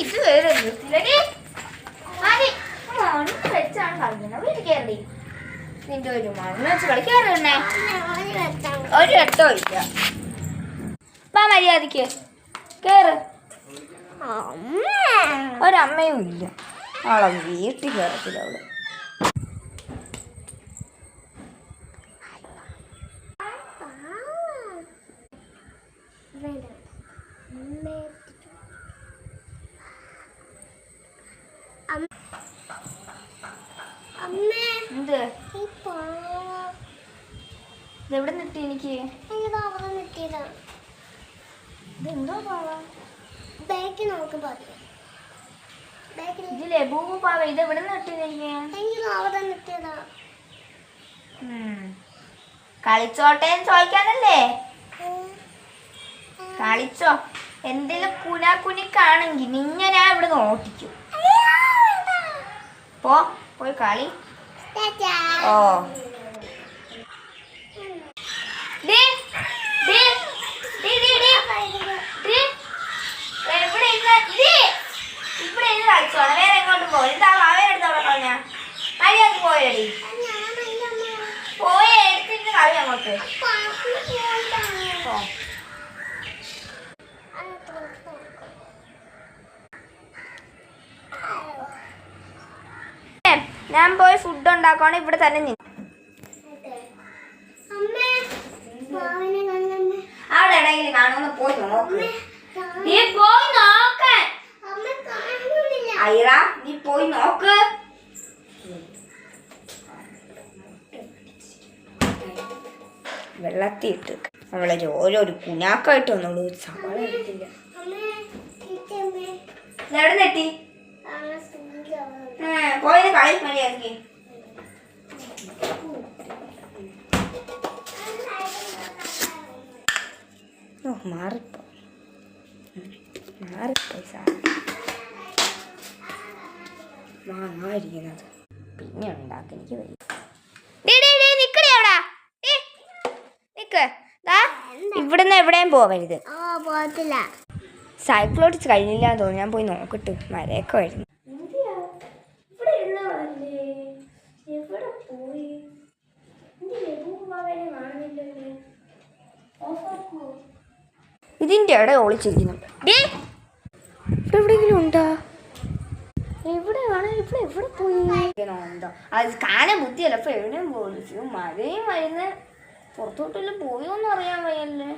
ഇത് വേറെ മണ്ണ് വെച്ചാണ് കളിക്കുന്നത്. വീട്ടിൽ കയറി നിന്റെ ഒരു മണ്ണ് വെച്ച് കളിക്കാറുണ്ടേ. ഒരു രട്ടോ ഇല്ല. വാ മര്യാദക്ക് കേറ്. ഒരമ്മയും ഇല്ല. അവളെ വീട്ടിൽ കയറത്തില്ല. അവള് എന്ത് ഇതെവിടെ നിട്ടി? എനിക്ക് ഇതെന്തോ പാവ ഇതില്ലേ ഭൂമി പാവ. ഇതെവിടെ നിട്ടി? കളിച്ചോട്ടേന്ന് ചോദിക്കാനല്ലേ? കളിച്ചോ. എന്തെങ്കിലും കുനാക്കുനിക്കാണെങ്കിൽ നിന്നെ ഞാൻ ഇവിടെ നോട്ടിക്കും. പോയി കളി. ഓ ഇവിടെ കളിച്ചോളാം. വേറെ എങ്ങോട്ട് പോയി അവരെടുത്തോളെ കളഞ്ഞ മര്യാദക്ക് പോയടി. പോയി എടുത്തിട്ട് കളി അങ്ങോട്ട്. ഞാൻ പോയി ഫുഡ് ഉണ്ടാക്കണം. ഇവിടെ തന്നെ നിന്ന് അവിടെ എവിടെയെങ്കിലും കാണുമെന്ന് പോയി നോക്ക്. നീ പോയി നോക്കാൻ ഐറ, നീ പോയി നോക്ക്. വെള്ളത്തിയിട്ട് നമ്മളെ ഓരോരു കുഞ്ഞാക്കായിട്ട് വന്നോളൂ. സവാള എടുത്തില്ല. എവിടെ നെട്ടി? പോയത് കളി മര്യാദക്ക്. മാറിപ്പോയി മാറിയിരിക്കുന്നത്. പിന്നെ ഉണ്ടാക്കി എനിക്ക് വയ്യ. ഇവിടുന്ന് എവിടെയും പോവരുത്. സൈക്ലോട്ടിച്ച് കഴിഞ്ഞില്ല തോന്നി. ഞാൻ പോയി നോക്കട്ടെ. മരയൊക്കെ വരുന്നു. ഇതിന്റെ ഇട ഒളിച്ചിരിക്കുന്നു. എവിടെയെങ്കിലും ഉണ്ടോ? എവിടെയാണ്? എവിടെ പോയി? അത് കാണാൻ ബുദ്ധിയല്ല. അപ്പൊ എവിടെയും പോലും മഴയും വരുന്ന പുറത്തോട്ടെല്ലാം പോയോന്ന് അറിയാൻ വയ്യല്ലേ.